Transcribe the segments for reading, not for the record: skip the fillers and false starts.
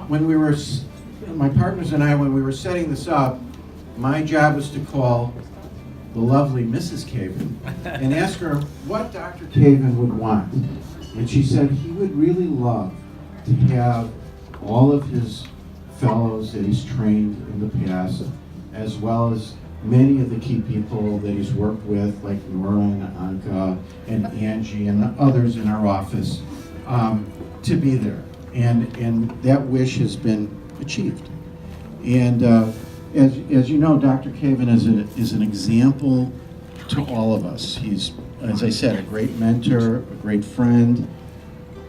when we were, my partners and I, when we were setting this up, my job was to call the lovely Mrs. Caven and ask her what Dr. Caven would want. And she said he would really love to have all of his fellows that he's trained in the past, as well as many of the key people that he's worked with, like Nora and Anka and Angie and the others in our office, to be there. And that wish has been achieved. And as you know, Dr. Caven is an example to all of us. He's, as I said, a great mentor, a great friend,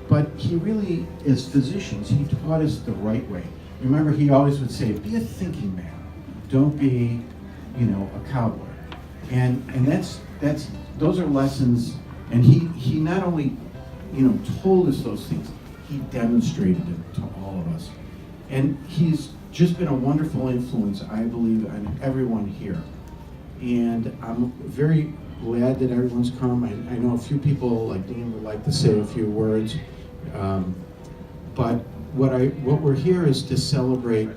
but he really, as physicians, he taught us the right way. Remember, he always would say, be a thinking man. Don't be, a cowboy. And those are lessons, and he not only, told us those things, he demonstrated it to all of us. And he's just been a wonderful influence, I believe, on everyone here. And I'm very glad that everyone's come. I know a few people, like Dean, would like to say a few words. But what we're here is to celebrate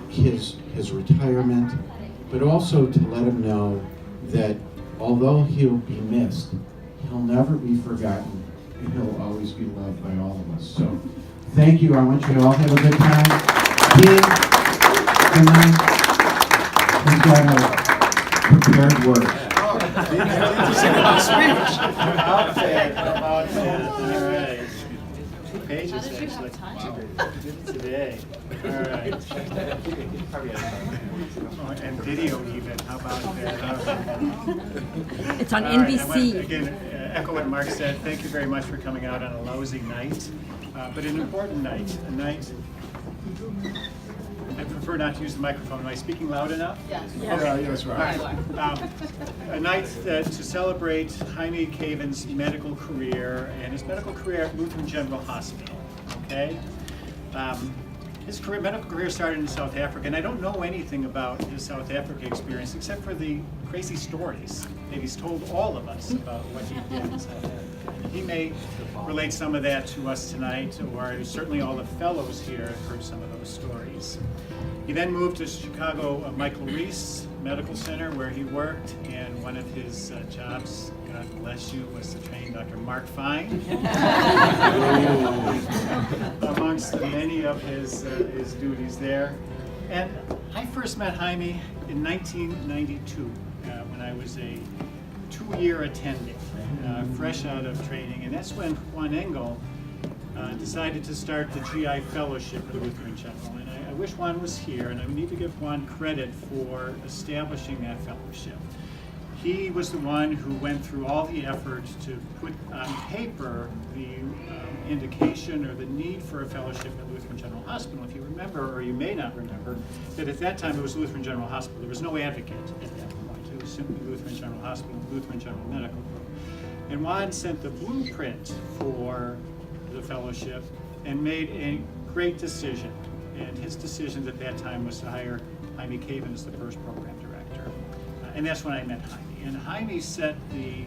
his retirement, but also to let him know that although he'll be missed, he'll never be forgotten, and he'll always be loved by all of us. So thank you. I want you to all have a good time. Dean, good night. We've got a prepared word. All right. 2 pages. How did you have time? Today. All right. And video even. How about that? It's on All right, NBC. I want to, again, echo what Mark said. Thank you very much for coming out on a lousy night, but an important night. A night. I prefer not to use the microphone. Am I speaking loud enough? Yes. Okay. Yes, right. A night to celebrate Hymie Caven's medical career and his medical career at Lutheran General Hospital. Okay, his medical career started in South Africa, and I don't know anything about his South Africa experience except for the crazy stories that he's told all of us about what he did in South Africa. And he may relate some of that to us tonight, or certainly all the fellows here have heard some of those stories. He then moved to Chicago Michael Reese Medical Center, where he worked, and one of his jobs, God bless you, was to train Dr. Mark Fine, amongst many of his duties there. And I first met Hymie in 1992, when I was a 2-year attending, fresh out of training, and that's when Juan Engel decided to start the GI Fellowship at Lutheran General. And I wish Juan was here, and I need to give Juan credit for establishing that fellowship. He was the one who went through all the effort to put on paper the indication or the need for a fellowship at Lutheran General Hospital. If you remember, or you may not remember, that at that time it was Lutheran General Hospital. There was no advocate at that point. It was simply Lutheran General Hospital, Lutheran General Medical Group. And Juan sent the blueprint for the fellowship and made a great decision. And his decision at that time was to hire Hymie Caven as the first program director. And that's when I met Hymie. And Hymie set the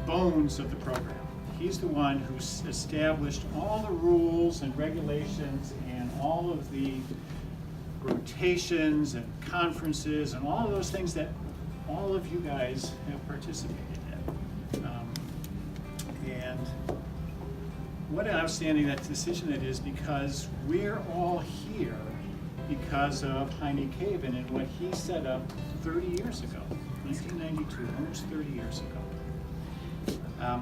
bones of the program. He's the one who established all the rules and regulations and all of the rotations and conferences and all of those things that all of you guys have participated in. And what an outstanding that decision it is, because we're all here because of Hymie Caven and what he set up 30 years ago, 1992, almost 30 years ago.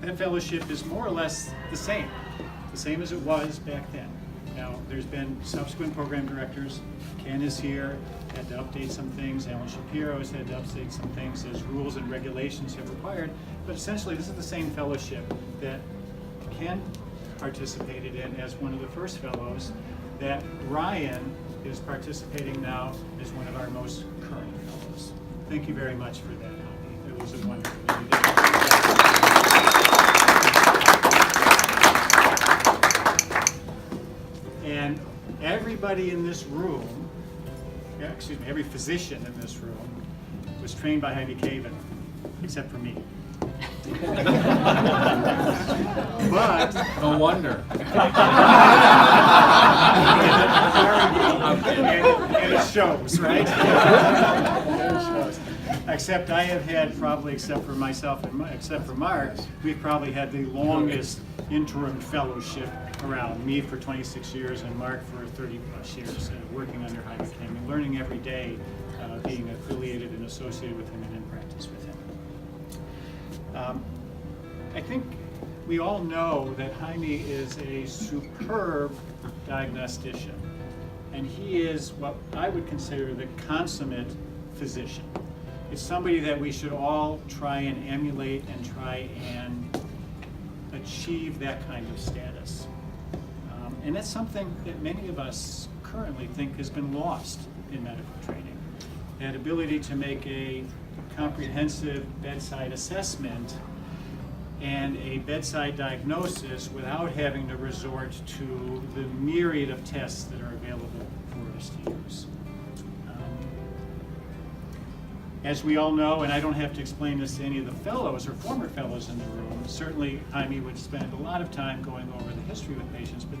That fellowship is more or less the same as it was back then. Now, there's been subsequent program directors. Ken is here, had to update some things. Alan Shapiro has had to update some things as rules and regulations have required. But essentially, this is the same fellowship that Ken participated in as one of the first fellows, that Ryan is participating now as one of our most current fellows. Thank you very much for that, Hymie. It was a wonderful thing you did. And everybody in this room, every physician in this room was trained by Hymie Caven, except for me. But No wonder. and it shows, right? It shows. Except I have had probably, except for myself and except for Mark, we've probably had the longest interim fellowship around. Me for 26 years and Mark for 30 plus years, working under Hymie and learning every day, being affiliated and associated with him and in practice with him. I think we all know that Hymie is a superb diagnostician, and he is what I would consider the consummate physician. It's somebody that we should all try and emulate and try and achieve that kind of status. And that's something that many of us currently think has been lost in medical training. That ability to make a comprehensive bedside assessment and a bedside diagnosis without having to resort to the myriad of tests that are available for us to use. As we all know, and I don't have to explain this to any of the fellows or former fellows in the room, certainly Hymie would spend a lot of time going over the history with patients, but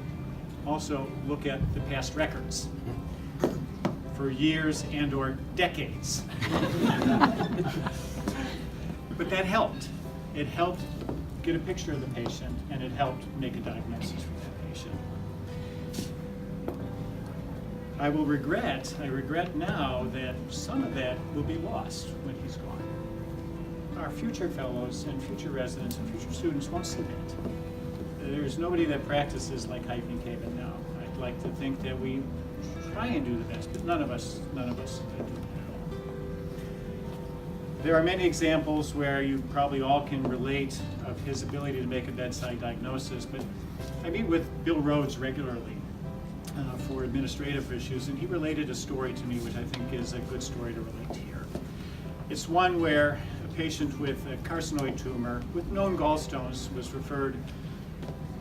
also look at the past records for years and or decades. But that helped. It helped get a picture of the patient, and it helped make a diagnosis for that patient. I regret now that some of that will be lost when he's gone. Our future fellows and future residents and future students won't see that. There's nobody that practices like Hymie now. I'd like to think that we try and do the best, but none of us do that at all. There are many examples where you probably all can relate of his ability to make a bedside diagnosis, but I meet with Bill Rhodes regularly for administrative issues, and he related a story to me which I think is a good story to relate here. It's one where a patient with a carcinoid tumor with known gallstones was referred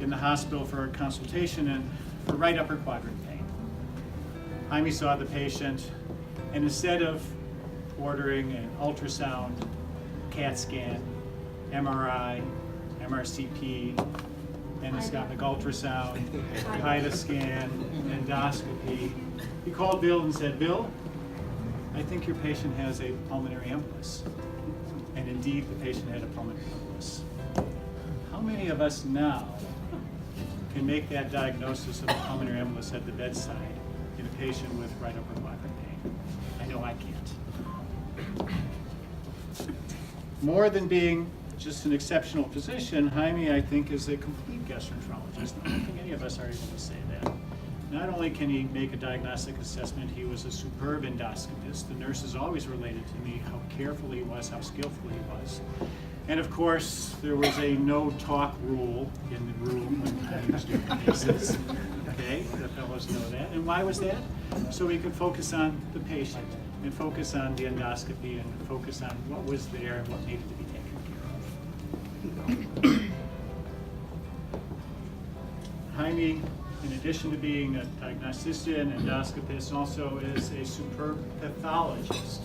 in the hospital for a consultation and for right upper quadrant pain. Hymie saw the patient, and instead of ordering an ultrasound, CAT scan, MRI, MRCP, endoscopic ultrasound, HIDA scan, endoscopy, he called Bill and said, "Bill, I think your patient has a pulmonary embolus." And indeed, the patient had a pulmonary embolus. How many of us now can make that diagnosis of a pulmonary embolus at the bedside in a patient with right upper quadrant pain? I know I can't. More than being just an exceptional physician, Hymie, I think, is a complete gastroenterologist. I don't think any of us are able to say that. Not only can he make a diagnostic assessment, he was a superb endoscopist. The nurses always related to me how careful he was, how skillful he was. And of course, there was a no-talk rule in the room when he was doing cases. Okay, the fellows know that. And why was that? So we could focus on the patient and focus on the endoscopy and focus on what was there and what needed to be taken care of. Hymie, in addition to being a diagnostician, endoscopist, also is a superb pathologist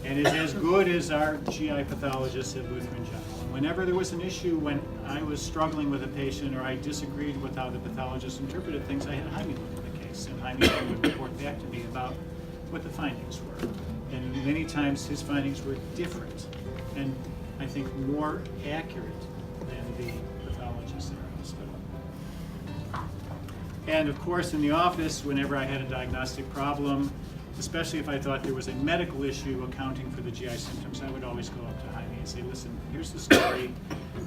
and is as good as our GI pathologists at Lutheran General. And whenever there was an issue, when I was struggling with a patient or I disagreed with how the pathologist interpreted things, I had Hymie look at the case, and Hymie would report back to me about what the findings were. And many times his findings were different and I think more accurate than the pathologists in our hospital. And of course, in the office, whenever I had a diagnostic problem, especially if I thought there was a medical issue accounting for the GI symptoms, I would always go up to Hymie and say, "Listen, here's the story.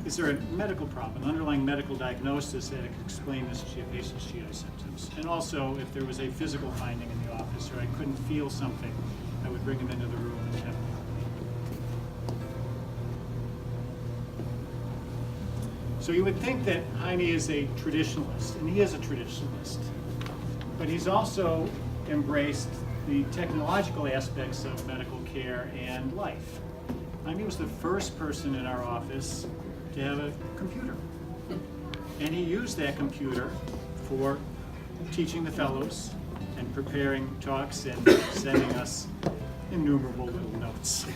Is there a medical problem, an underlying medical diagnosis that could explain this patient's GI symptoms?" And also, if there was a physical finding in the office or I couldn't feel something, I would bring him into the room and have him. So you would think that Hymie is a traditionalist, and he is a traditionalist, but he's also embraced the technological aspects of medical care and life. Hymie was the first person in our office to have a computer, and he used that computer for teaching the fellows and preparing talks and sending us innumerable little notes.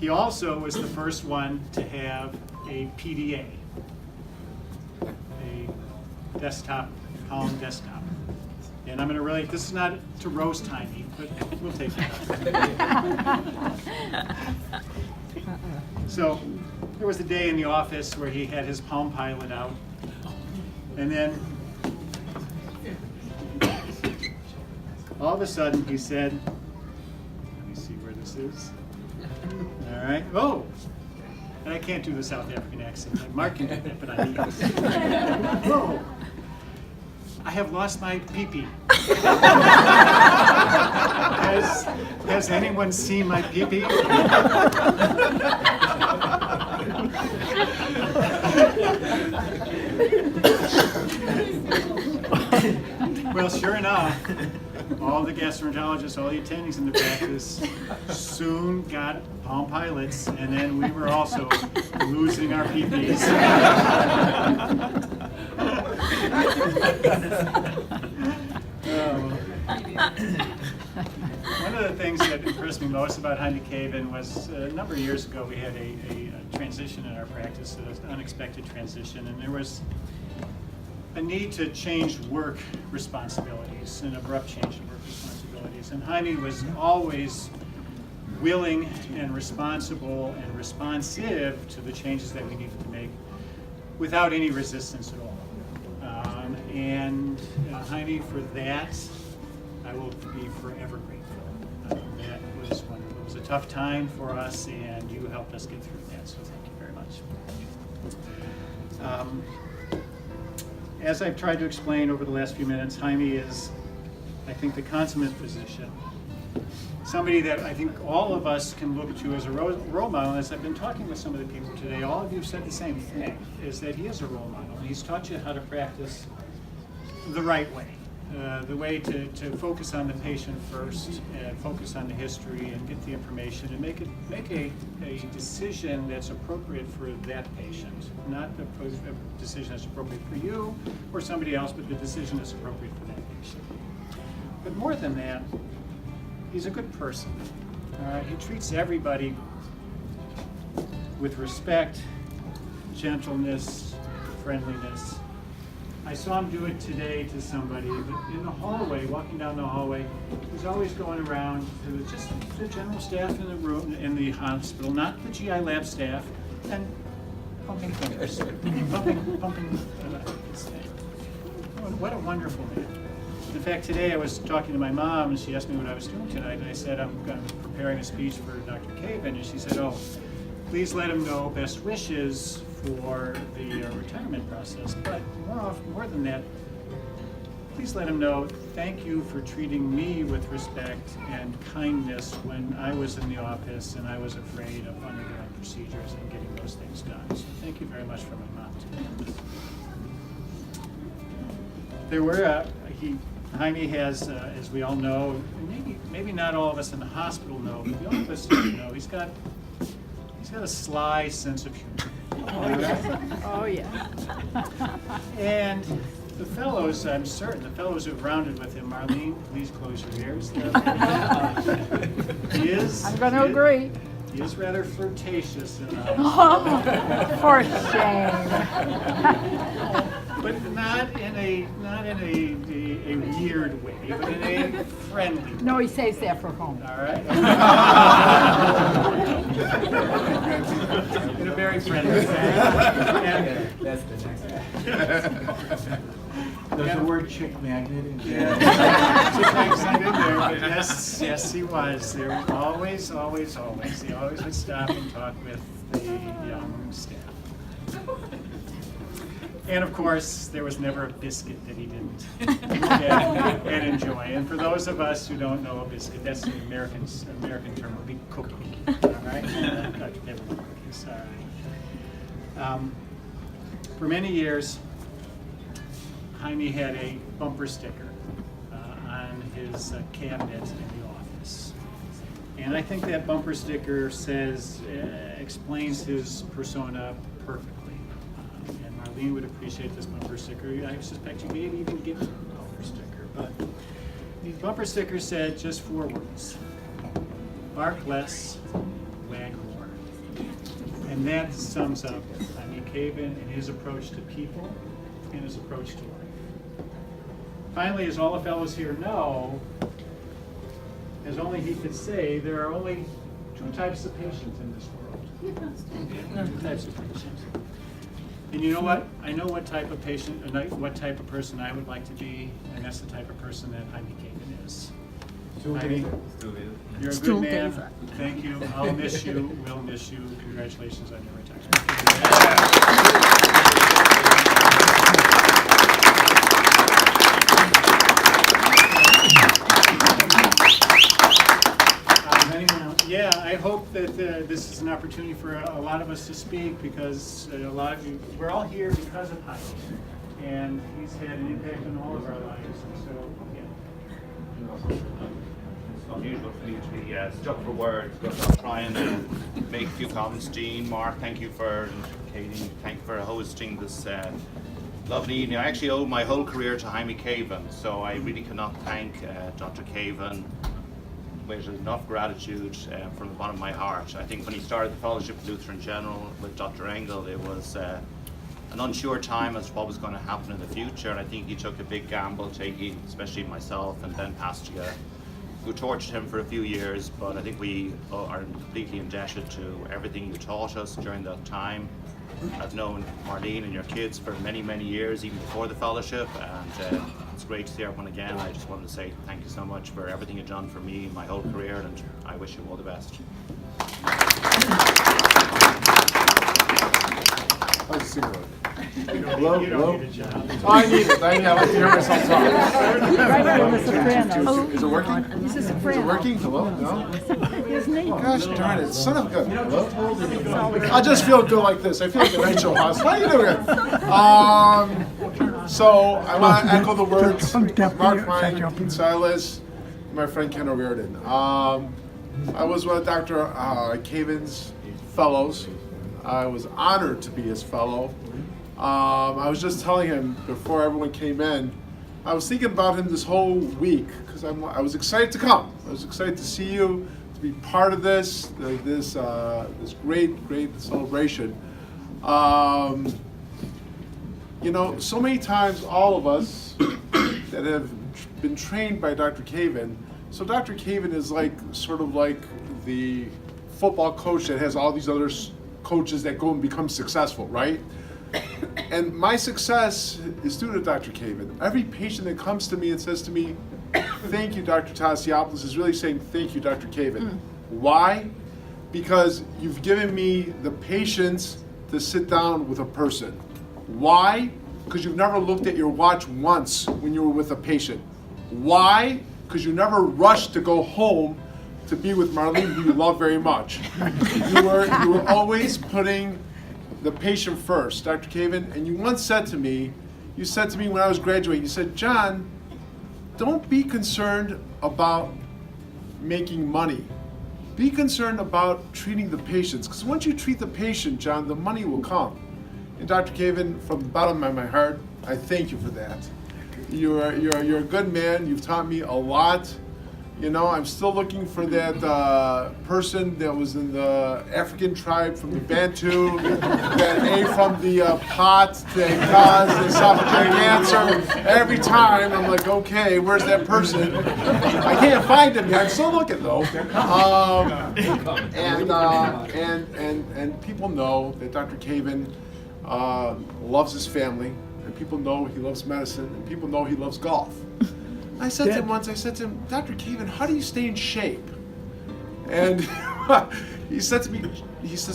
He also was the first one to have a PDA, a desktop, palm desktop. And I'm going to relate, this is not to roast Hymie, but we'll take it out. So there was a day in the office where he had his Palm Pilot out, and then all of a sudden he said, let me see where this is. All right. Oh, and I can't do the South African accent. Mark can do that, but I can't. Whoa. I have lost my pee-pee. Has anyone seen my pee-pee? Well, sure enough, all the gastroenterologists, all the attendings in the practice soon got Palm Pilots, and then we were also losing our PPs. One of the things that impressed me most about Hymie Caven was a number of years ago we had a transition in our practice, an unexpected transition, and there was a need to change work responsibilities, an abrupt change in work responsibilities. And Hymie was always willing and responsible and responsive to the changes that we needed to make without any resistance at all. Hymie, for that, I will be forever grateful. That was wonderful. It was a tough time for us, and you helped us get through that, so thank you very much. As I've tried to explain over the last few minutes, Hymie is, I think, the consummate physician. Somebody that I think all of us can look to as a role model. As I've been talking with some of the people today, all of you said the same thing, is that he is a role model. He's taught you how to practice the right way. The way to focus on the patient first, focus on the history, and get the information, and make a decision that's appropriate for that patient. Not a decision that's appropriate for you or somebody else, but the decision that's appropriate for that patient. But more than that, he's a good person. He treats everybody with respect, gentleness, friendliness. I saw him do it today to somebody, but in the hallway, walking down the hallway, he's always going around to just the general staff in the room, in the hospital, not the GI lab staff, and pumping fingers, pumping. What a wonderful man. In fact, today I was talking to my mom, and she asked me what I was doing tonight, and I said, I'm preparing a speech for Dr. Caven, and she said, oh, please let him know best wishes for the retirement process. But more than that, please let him know thank you for treating me with respect and kindness when I was in the office and I was afraid of undergoing procedures and getting those things done. So thank you very much for my mom today. There were, Hymie has, as we all know, maybe not all of us in the hospital know, but all of us do know, he's got a sly sense of humor. Oh, yeah. And the fellows, I'm certain, the fellows who've rounded with him, Marlene, please close your ears. I'm going to agree. He is rather flirtatious. Oh, for shame. But not in a weird way, but in a friendly way. No, he saves that for home. All right. In a very friendly way. That's the next one. There's the word chick magnet in there. Chick magnet's not in there, but yes, he was. There was always. He always would stop and talk with the young staff. And of course, there was never a biscuit that he didn't and enjoy. And for those of us who don't know a biscuit, that's the American term would be cookie. All right? Dr. Caven loved cookies. All right. For many years, Hymie had a bumper sticker on his cabinet in the office. And I think that bumper sticker explains his persona perfectly. And Marlene would appreciate this bumper sticker. I suspect you may even give him a bumper sticker. But the bumper sticker said just 4 words: bark less, wag more. And that sums up Hymie Caven and his approach to people and his approach to life. Finally, as all the fellows here know, as only he could say, there are only two types of patients in this world. Two types of patients. And you know what? I know what type of patient, what type of person I would like to be, and that's the type of person that Hymie Caven is. Hymie, you're a good man. Thank you. I'll miss you. We'll miss you. Congratulations on your retirement. Yeah, I hope that this is an opportunity for a lot of us to speak, because a lot of you, we're all here because of Hymie, and he's had an impact on all of our lives. And so, yeah. It's unusual for me to be stuck for words, but I'll try and make a few comments. Jean, Mark, thank you for, and Katie, thank you for hosting this lovely evening. I actually owe my whole career to Hymie Caven, so I really cannot thank Dr. Caven with enough gratitude from the bottom of my heart. I think when he started the Fellowship of Lutheran General with Dr. Engel, it was an unsure time as to what was going to happen in the future, and I think he took a big gamble, taking especially myself and Ben Pastia, who tortured him for a few years, but I think we are completely indebted to everything you taught us during that time. I've known Marlene and your kids for many, many years, even before the fellowship, and it's great to see everyone again. I just wanted to say thank you so much for everything you've done for me my whole career, and I wish you all the best. How's the singer? Hello? You don't need a job. Oh, I need it. I like to hear myself talk. Right on the soprano. Is it working? He's a Is it soprano. working? Hello? No? Isn't he? Gosh darn it. Son of a gun. Hello? I just feel good like this. I feel like a night show host. How you doing? So I want to echo the words of Mark, Mike, Silas, my friend Ken O'Riordan. I was one of Dr. Caven's fellows. I was honored to be his fellow. I was just telling him before everyone came in, I was thinking about him this whole week because I was excited to come. I was excited to see you, to be part of this great celebration. You know, so many times all of us that have been trained by Dr. Caven, so Dr. Caven is sort of like the football coach that has all these other coaches that go and become successful, right? And my success is due to Dr. Caven. Every patient that comes to me and says to me, thank you, Dr. Tasiopoulos, is really saying thank you, Dr. Caven. Why? Because you've given me the patience to sit down with a person. Why? Because you've never looked at your watch once when you were with a patient. Why? Because you never rushed to go home to be with Marlene, who you love very much. You were always putting the patient first, Dr. Caven. And you once said to me when I was graduating, you said, John, don't be concerned about making money. Be concerned about treating the patients. Because once you treat the patient, John, the money will come. And Dr. Caven, from the bottom of my heart, I thank you for that. You're a good man. You've taught me a lot. You know, I'm still looking for that person that was in the African tribe from the Bantu that ate from the pot that caused esophageal cancer. Every time I'm like, okay, where's that person? I can't find him yet. I'm still looking though. And people know that Dr. Caven loves his family, and people know he loves medicine, and people know he loves golf. I said to him once, Dr. Caven, how do you stay in shape? And he says to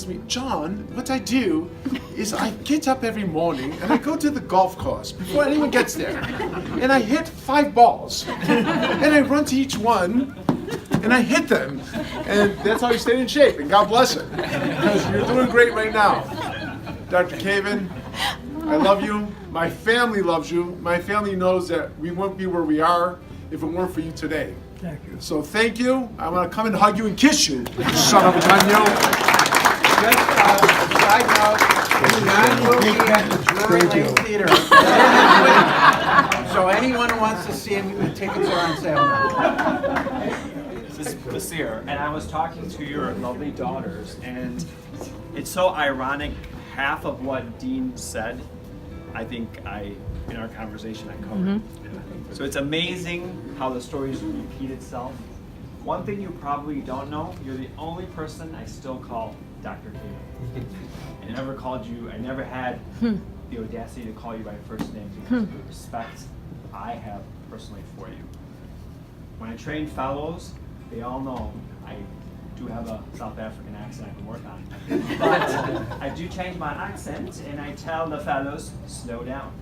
me, John, what I do is I get up every morning and I go to the golf course before anyone gets there. And I hit 5 balls. And I run to each one and I hit them. And that's how you stay in shape. And God bless it. Because you're doing great right now. Dr. Caven, I love you. My family loves you. My family knows that we wouldn't be where we are if it weren't for you today. Thank you. So thank you. I want to come and hug you and kiss you. Son of a gun, you. Just a side note, John will be at the Drury Lane Theater. So anyone who wants to see him, the tickets are on sale now. this year, and I was talking to your lovely daughters, and it's so ironic. Half of what Dean said, I think in our conversation I covered. So it's amazing how the stories repeat itself. One thing you probably don't know, you're the only person I still call Dr. Kagan. I never called you, I never had the audacity to call you by first name because of the respect I have personally for you. When I train fellows, they all know I do have a South African accent I can work on. But I do change my accent and I tell the fellows, slow down.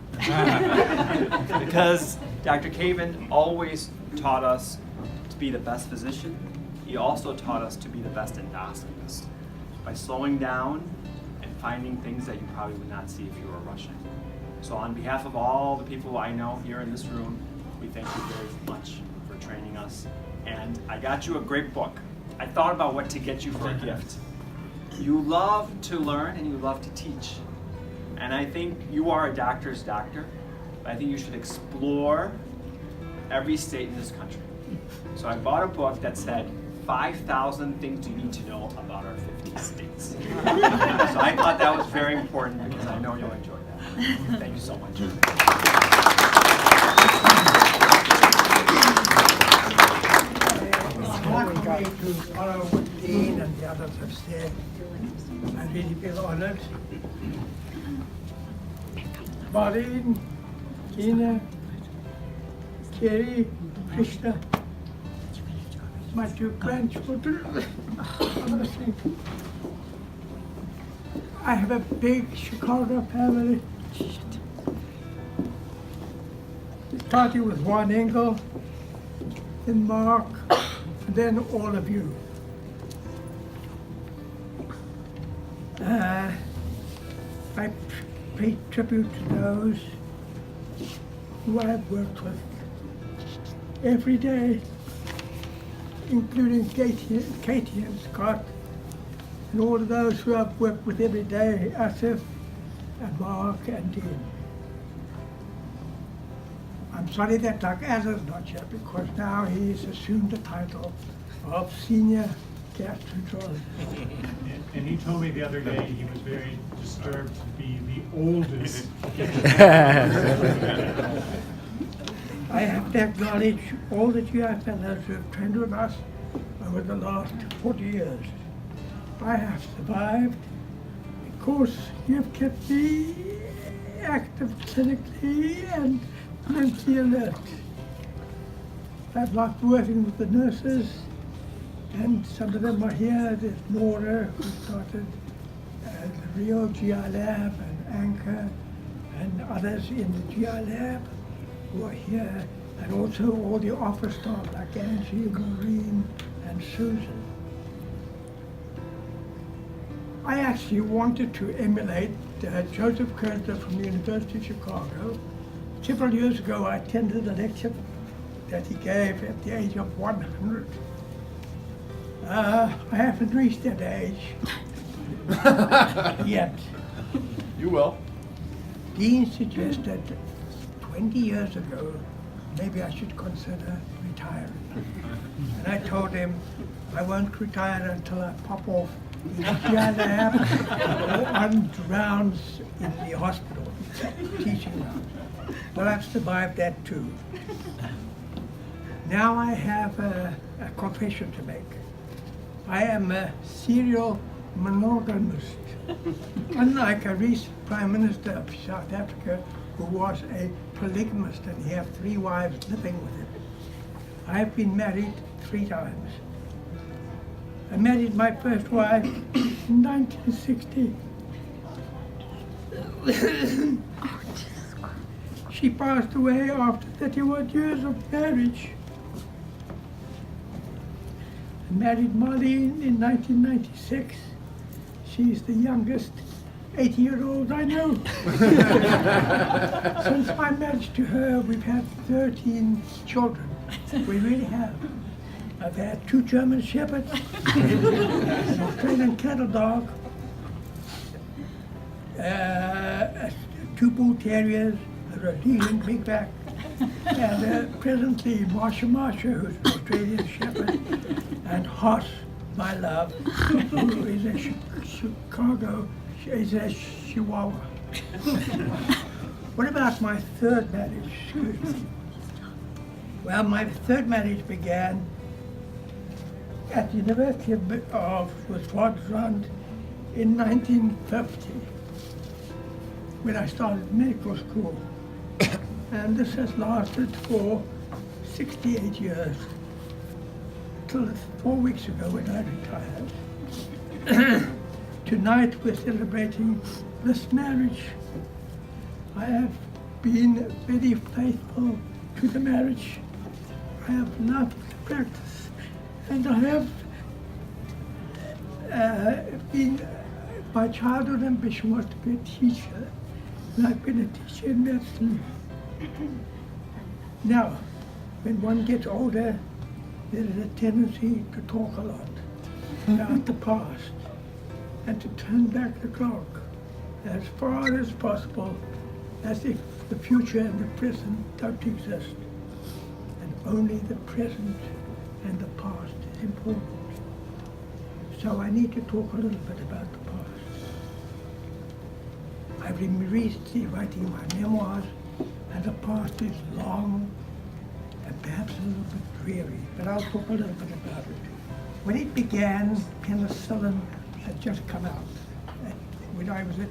Because Dr. Kaven always taught us to be the best physician. He also taught us to be the best endoscopist by slowing down and finding things that you probably would not see if you were rushing. So on behalf of all the people I know here in this room, we thank you very much for training us. And I got you a great book. I thought about what to get you for a gift. You love to learn and you love to teach. And I think you are a doctor's doctor, but I think you should explore every state in this country. So I bought a book that said 5,000 things you need to know about our 50 states. So I thought that was very important because I know you'll enjoy that. Thank you so much. Luckily to follow what Dean and the others have said, I really feel honored. Maureen, Tina, Kerry, Krishna, my two grandchildren. Honestly, I have a big Chicago family. Starting with Juan Engel, then Mark, and then all of you. I pay tribute to those who I've worked with every day, including Katie and Scott, and all of those who I've worked with every day, Asif and Mark and Dean. I'm sorry that Doug Azar's not here because now he's assumed the title of Senior Gastroenterologist. And he told me the other day he was very disturbed to be the oldest. I have to acknowledge all the GI fellows who have trained with us over the last 40 years. I have survived because you've kept me active clinically and mentally alert. I've loved working with the nurses, and some of them are here. There's Nora, who started the Rio GI Lab, and Anchor, and others in the GI Lab who are here, and also all the office staff like Angie, Maureen, and Susan. I actually wanted to emulate Joseph Kerner from the University of Chicago. Several years ago, I attended a lecture that he gave at the age of 100. I haven't reached that age yet. You will. Dean suggested 20 years ago, maybe I should consider retiring. And I told him, I won't retire until I pop off in the GI lab or on rounds in the hospital, teaching rounds. Well, I've survived that too. Now I have a confession to make. I am a serial monogamist. Unlike a recent Prime Minister of South Africa who was a polygamist and he had 3 wives living with him. I have been married 3 times. I married my first wife in 1960. She passed away after 31 years of marriage. I married Marlene in 1996. She's the youngest 80-year-old I know. Since my marriage to her, we've had 13 children. We really have. I've had 2 German Shepherds, an Australian cattle dog, 2 Bull Terriers, a Rhodesian Bigback, and presently Marsha, who's an Australian Shepherd, and Hoss, my love, who is a Chicago, is a Chihuahua. What about my third marriage? Excuse me. Well, my third marriage began at the University of Witwatersrand in 1950, when I started medical school. And this has lasted for 68 years, till 4 weeks ago when I retired. Tonight we're celebrating this marriage. I have been very faithful to the marriage. I have loved the practice, and I have my childhood ambition was to be a teacher, and I've been a teacher in medicine. Now, when one gets older, there is a tendency to talk a lot about the past and to turn back the clock as far as possible, as if the future and the present don't exist, and only the present and the past is important. So I need to talk a little bit about the past. I've been recently writing my memoirs, and the past is long and perhaps a little bit dreary, but I'll talk a little bit about it. When it began, penicillin had just come out. When I was a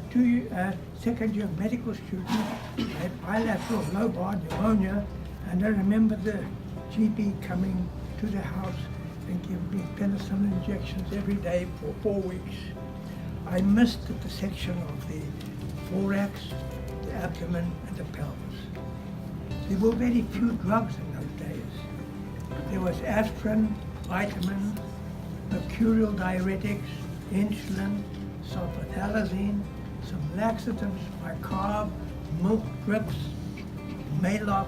second year medical student, I had bilateral lobar pneumonia, and I remember the GP coming to the house and giving me penicillin injections every day for 4 weeks. I missed the dissection of the thorax, the abdomen, and the pelvis. There were very few drugs in those days. There was aspirin, vitamin, mercurial diuretics, insulin, sulfasalazine, some laxatives, bicarb, milk drips, Maalox,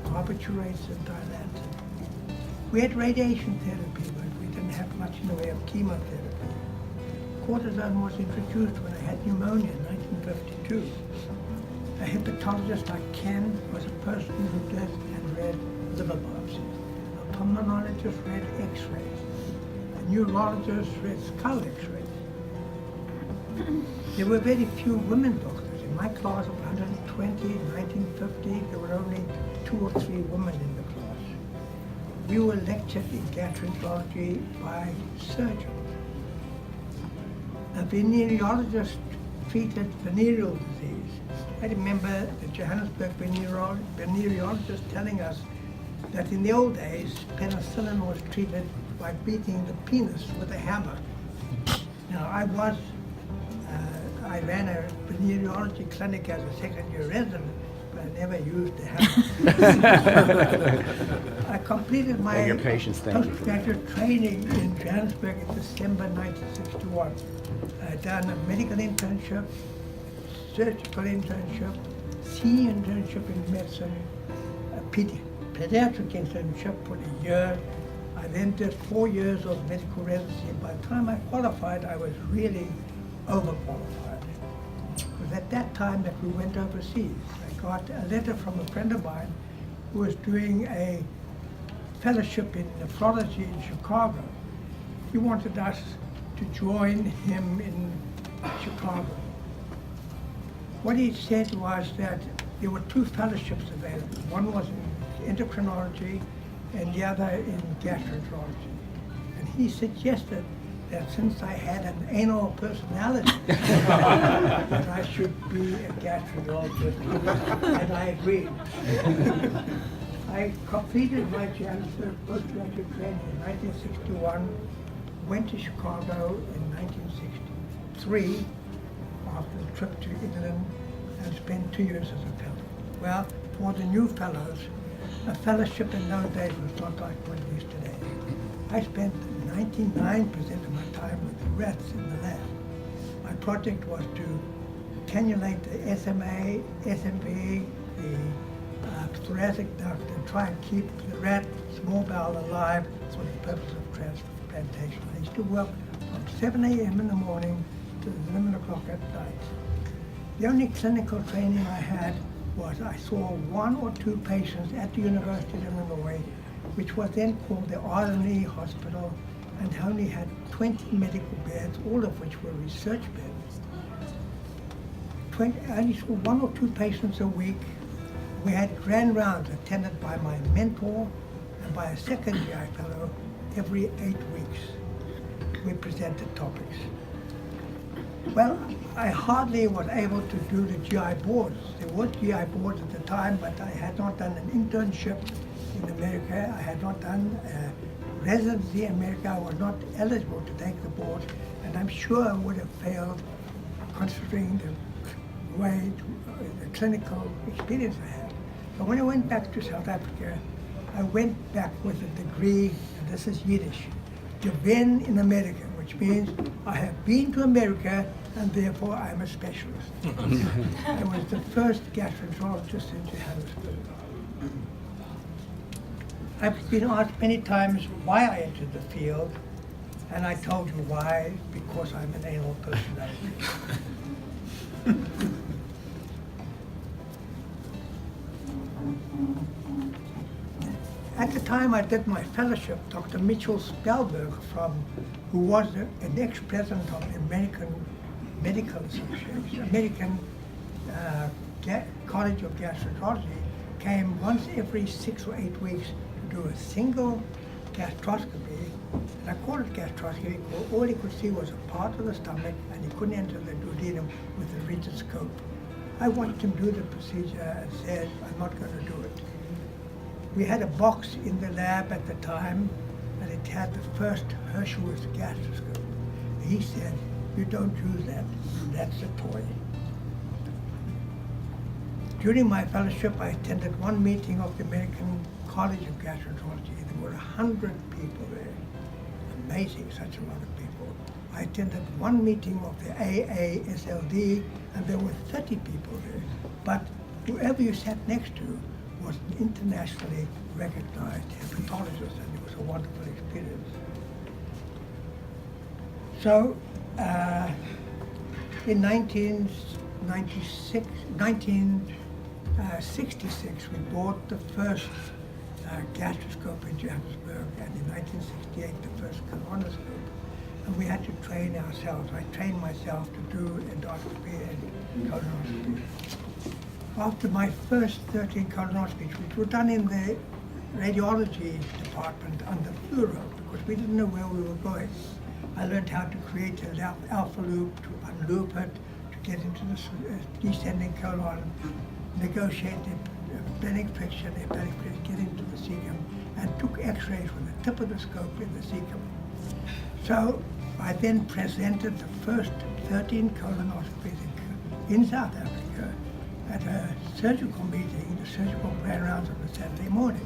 barbiturates, and dilantin. We had radiation therapy, but we didn't have much in the way of chemotherapy. Cortisone was introduced when I had pneumonia in 1952. A hepatologist like Ken was a person who did and read liver biopsy. A pulmonologist read x-rays. A neurologist read skull x-rays. There were very few women doctors. In my class of 120 in 1950, there were only 2 or 3 women in the class. We were lectured in gastroenterology by surgeons. A venereologist treated venereal disease. I remember the Johannesburg venereologist telling us that in the old days, penicillin was treated by beating the penis with a hammer. Now, I ran a venereology clinic as a second-year resident, but I never used the hammer. I completed my postgraduate training in Johannesburg in December 1961. I had done a medical internship, surgical internship, senior internship in medicine, a pediatric internship for a year. I then did 4 years of medical residency. By the time I qualified, I was really overqualified. It was at that time that we went overseas. I got a letter from a friend of mine who was doing a fellowship in nephrology in Chicago. He wanted us to join him in Chicago. What he said was that there were 2 fellowships available. One was in endocrinology and the other in gastroenterology. And he suggested that since I had an anal personality, that I should be a gastroenterologist, and I agreed. I completed my Johannesburg postgraduate training in 1961, went to Chicago in 1963 after a trip to England, and spent 2 years as a fellow. Well, for the new fellows, a fellowship in those days was not like what it is today. I spent 99% of my time with the rats in the lab. My project was to cannulate the SMA, SMP, the thoracic duct, and try and keep the rat small bowel alive for the purpose of transplantation. I used to work from 7 a.m. in the morning to 11 o'clock at night. The only clinical training I had was I saw 1 or 2 patients at the University of Illinois, which was then called the R&E Hospital, and only had 20 medical beds, all of which were research beds. I only saw 1 or 2 patients a week. We had grand rounds attended by my mentor and by a second GI fellow every 8 weeks. We presented topics. Well, I hardly was able to do the GI boards. There was GI boards at the time, but I had not done an internship in America. I had not done a residency in America. I was not eligible to take the boards, and I'm sure I would have failed considering the way, the clinical experience I had. So when I went back to South Africa, I went back with a degree, and this is Yiddish, Gewinn in America, which means I have been to America and therefore I'm a specialist. I was the first gastroenterologist in Johannesburg. I've been asked many times why I entered the field, and I told you why, because I'm an anal personality. At the time I did my fellowship, Dr. Mitchell Spellberg, who was an ex-president of the American Medical Association, American College of Gastroenterology, came once every 6 or 8 weeks to do a single gastroscopy. And I called it gastroscopy because all he could see was a part of the stomach and he couldn't enter the duodenum with a rigid scope. I wanted him to do the procedure and said, I'm not going to do it. We had a box in the lab at the time, and it had the first Hershowitz gastroscope. He said, you don't use that, that's a toy. During my fellowship, I attended one meeting of the American College of Gastroenterology. There were 100 people there. Amazing, such a lot of people. I attended one meeting of the AASLD, and there were 30 people there. But whoever you sat next to was an internationally recognized hepatologist, and it was a wonderful experience. So, in 1966, we bought the first gastroscope in Johannesburg, and in 1968, the first colonoscope. And we had to train ourselves. I trained myself to do endoscopy and colonoscopy. After my first 13 colonoscopies, which were done in the radiology department under fluoro, because we didn't know where we were going, I learned how to create an alpha loop, to unloop it, to get into the descending colon, negotiate the hepatic friction, get into the cecum, and took x-rays with the tip of the scope in the cecum. So I then presented the first 13 colonoscopies in South Africa at a surgical meeting, the surgical grand rounds on a Saturday morning.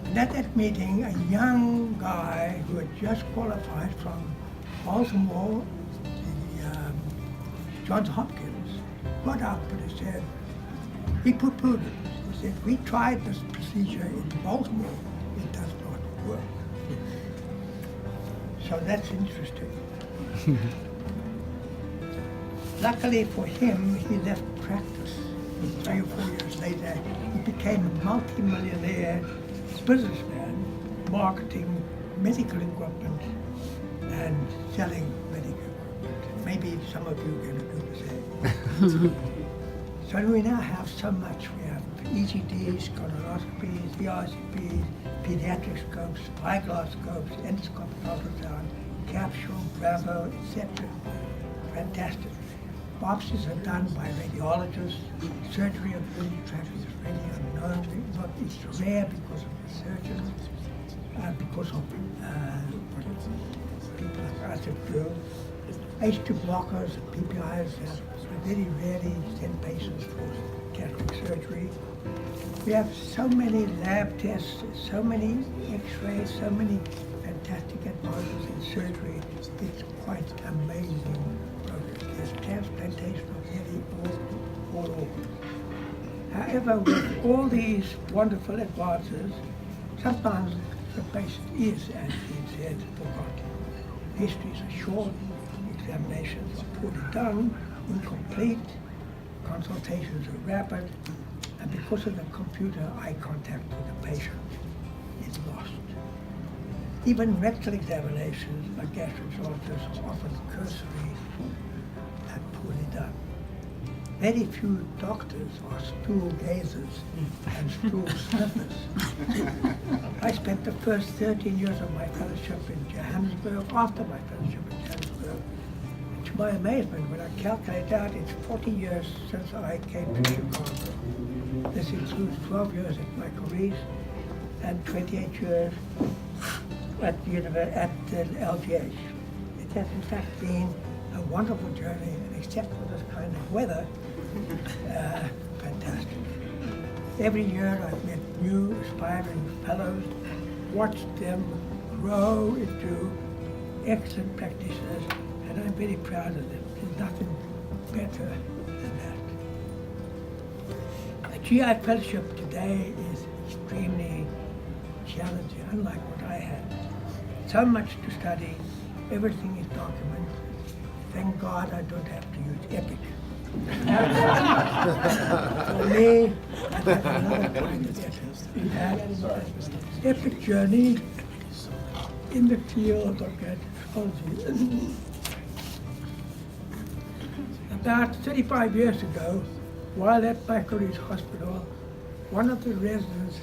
And at that meeting, a young guy who had just qualified from Baltimore, the Johns Hopkins, got up and he said, he poo-pooed it. He said, we tried this procedure in Baltimore, it does not work. So that's interesting. Luckily for him, he left practice. 3 or 4 years later, he became a multi-millionaire businessman, marketing medical equipment and selling medical equipment. Maybe some of you are going to do the same. So we now have so much. We have ECDs, colonoscopies, VRCPs, pediatric scopes, eyeglass scopes, endoscopic ultrasound, capsule, Bravo, etc. Fantastic. Biopsies are done by radiologists. Surgery of the urinary tract is really unknown. It's rare because of the surgeons, because of people like us that do. H2 blockers, PPIs, very rarely send patients for gastric surgery. We have so many lab tests, so many x-rays, so many fantastic advances in surgery. It's quite amazing. There's transplantation of nearly all over. However, with all these wonderful advances, sometimes the patient is, as he said, forgotten. Histories are short, examinations are poorly done, incomplete, consultations are rapid, and because of the computer eye contact with the patient is lost. Even rectal examinations by gastroenterologists are often cursory and poorly done. Very few doctors are stool gazers and stool sniffers. I spent the first 13 years of my fellowship in Johannesburg, after my fellowship in Johannesburg. And to my amazement, when I calculate out, it's 40 years since I came to Chicago. This includes 12 years at Michael Reese and 28 years at the LGH. It has in fact been a wonderful journey, and except for this kind of weather, fantastic. Every year I've met new aspiring fellows, watched them grow into excellent practitioners, and I'm very proud of them. There's nothing better than that. A GI fellowship today is extremely challenging, unlike what I had. So much to study, everything is documented. Thank God I don't have to use EPIC. For me, I've had another kind of epic journey in the field of gastroenterology. About 35 years ago, while at Michael Reese Hospital, one of the residents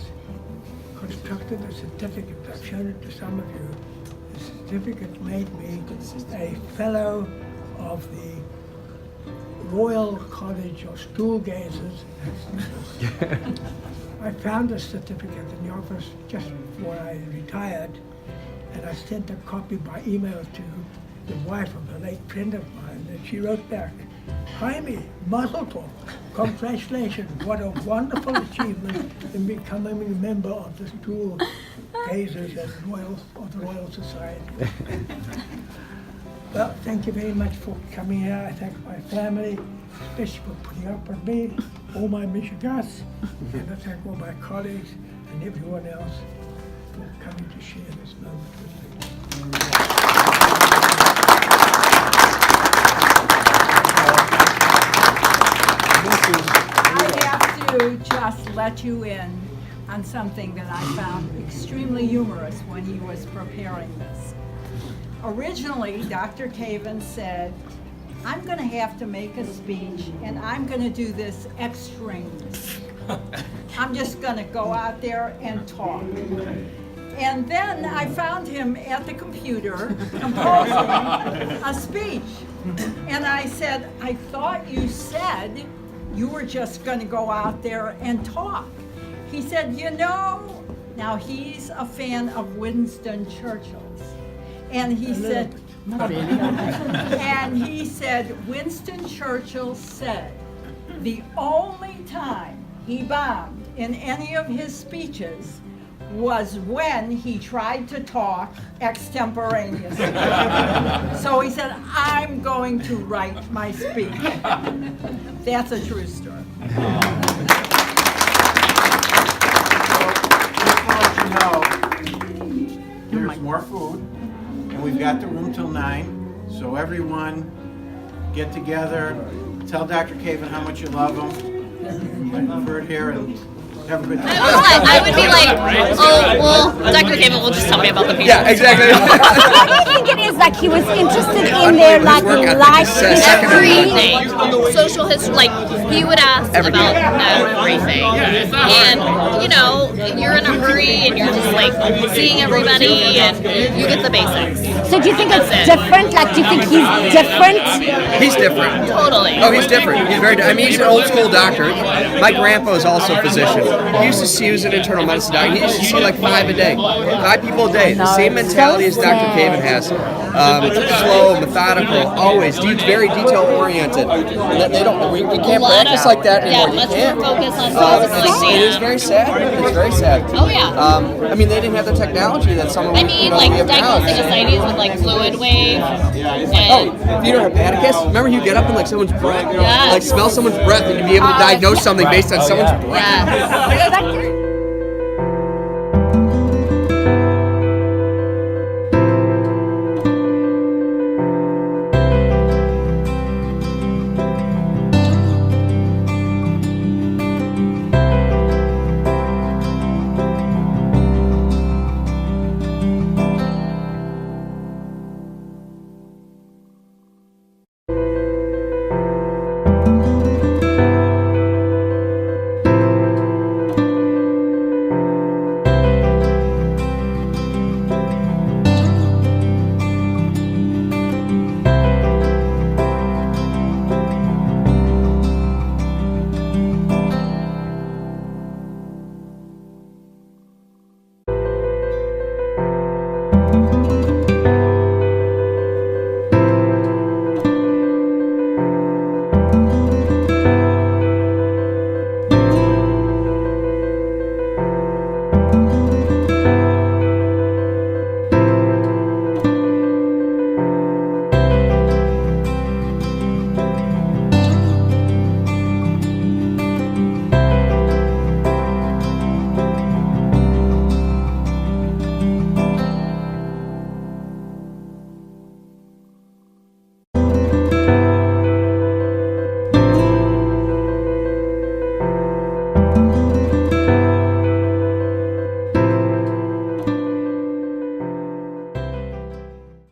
constructed a certificate. I've shown it to some of you. The certificate made me a fellow of the Royal College of Stool Gazers. I found a certificate in the office just before I retired, and I sent a copy by email to the wife of a late friend of mine, and she wrote back, "Hymie, mazel tov, congratulations, what a wonderful achievement in becoming a member of the Stool Gazers and of the Royal Society." Well, thank you very much for coming here. I thank my family, especially for putting up with me, all my Michigas, and I thank all my colleagues and everyone else for coming to share this moment with me. I have to just let you in on something that I found extremely humorous when he was preparing this. Originally, Dr. Caven said, I'm going to have to make a speech, and I'm going to do this extraneous. I'm just going to go out there and talk. And then I found him at the computer composing a speech. And I said, I thought you said you were just going to go out there and talk. He said, you know, now he's a fan of Winston Churchill's. And he said, and he said, Winston Churchill said, the only time he bombed in any of his speeches was when he tried to talk extemporaneously. So he said, I'm going to write my speech. That's a true story. There's more food, and we've got the room till 9, so everyone get together, tell Dr. Caven how much you love him, for it here, and have a good time. I would be like, oh, well, Dr. Caven will just tell me about the people. Yeah, exactly. I think it is like he was interested in their like life Everything. Social history, like he would ask about everything. And, you know, you're in a hurry and you're just like seeing everybody and you get the basics. So do you think it's different? Like, do you think he's different? He's different. Totally. Oh, he's different. He's very. I mean, he's an old school doctor. My grandpa was also a physician. He used to see, he was an internal medicine doctor. He used to see like 5 a day, 5 people a day. The same mentality as Dr. Caven has. Slow, methodical, always very detail oriented. They don't. We can't practice like that anymore. Yeah, much more focus on It is very sad. It's very sad. Oh yeah. I mean, they didn't have the technology that some of I mean, like we have now. diagnosing ascites with like fluid wave. Oh, fetal hepaticus. Remember, you get up in like someone's breath, Yes. like smell someone's breath, and you'd be able to diagnose something based on someone's breath. Yes.